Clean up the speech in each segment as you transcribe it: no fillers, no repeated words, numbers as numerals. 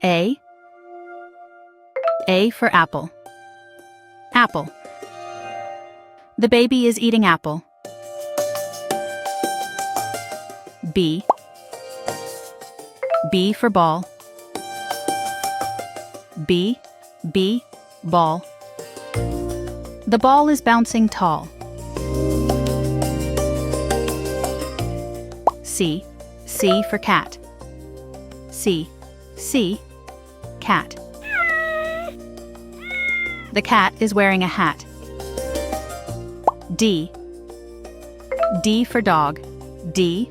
A. A for apple. Apple. The baby is eating apple. B. B for ball. B. Ball. The ball is bouncing tall. C. C for cat. C. Cat. The cat is wearing a hat. D. D for dog. D.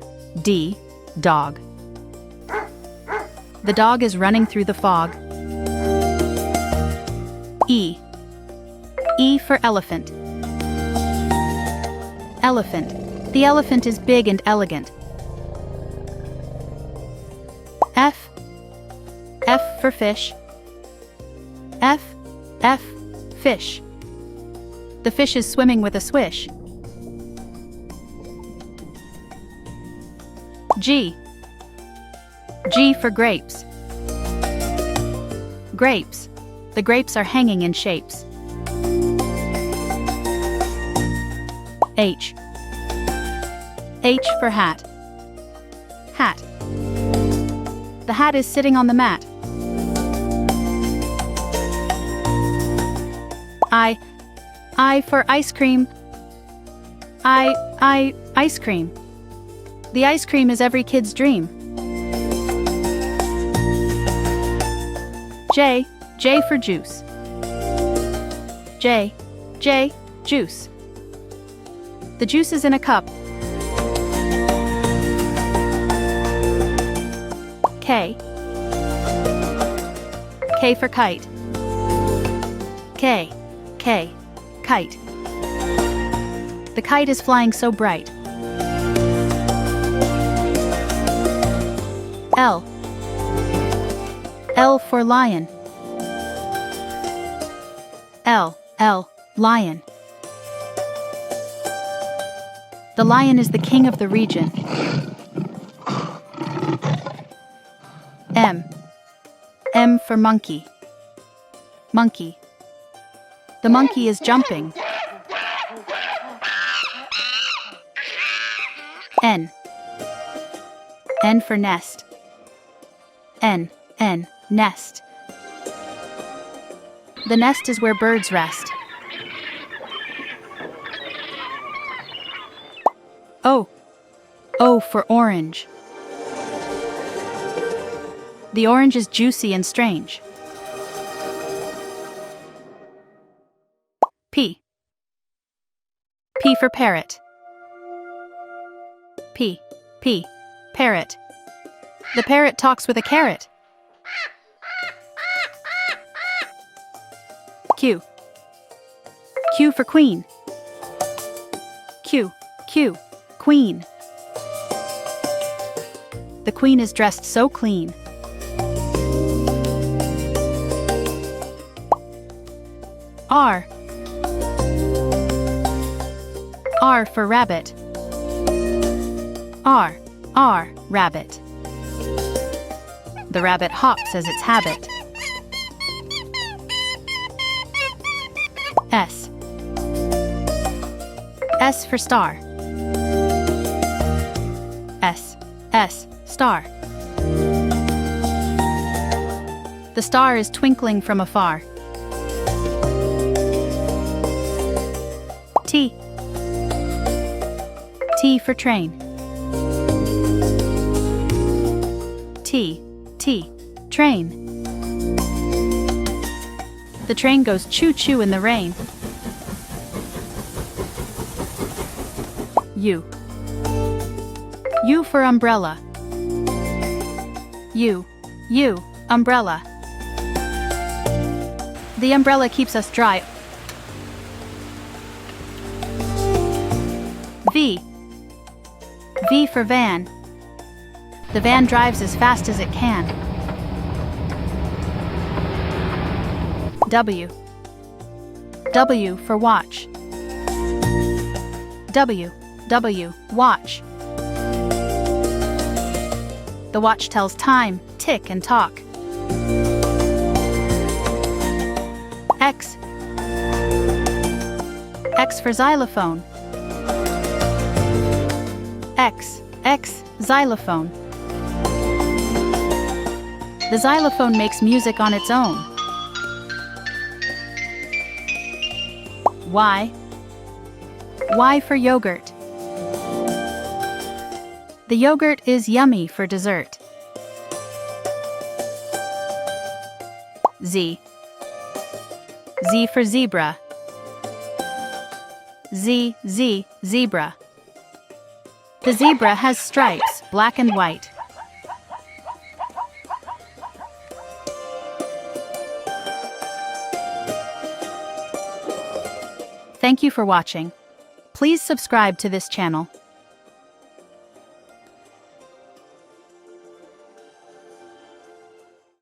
Dog. The dog is running through the fog. E. E for elephant. Elephant. The elephant is big and elegant. F. F for fish. F. Fish. The fish is swimming with a swish. G. G for grapes. Grapes. The grapes are hanging in shapes. H. H for hat. Hat. The hat is sitting on the mat. I for ice cream. Ice cream. The ice cream is every kid's dream. J. J for juice. J. Juice. The juice is in a cup. K. K for kite. K. Kite. The kite is flying so bright. L. L for lion. L. Lion. The lion is the king of the region. M. M for monkey. Monkey. The monkey is jumping. N. N for nest. N. Nest. The nest is where birds rest. O. O for orange. The orange is juicy and strange. P. P for parrot. P. Parrot. The parrot talks with a carrot. Q. Q for queen. Q. Queen. The queen is dressed so clean. R. R for rabbit. R. Rabbit. The rabbit hops as its habit. S. S for star. S. Star. The star is twinkling from afar. T. T for train. T. Train. The train goes choo-choo in the rain. U. U for umbrella. U. Umbrella. The umbrella keeps us dry. V. V for van. The van drives as fast as it can. W. W for watch. W. Watch. The watch tells time, tick and talk. X. X for xylophone. X, xylophone. The xylophone makes music on its own. Y. Y for yogurt. The yogurt is yummy for dessert. Z. Z for zebra. Zebra. The zebra has stripes, black and white. Thank you for watching. Please subscribe to this channel.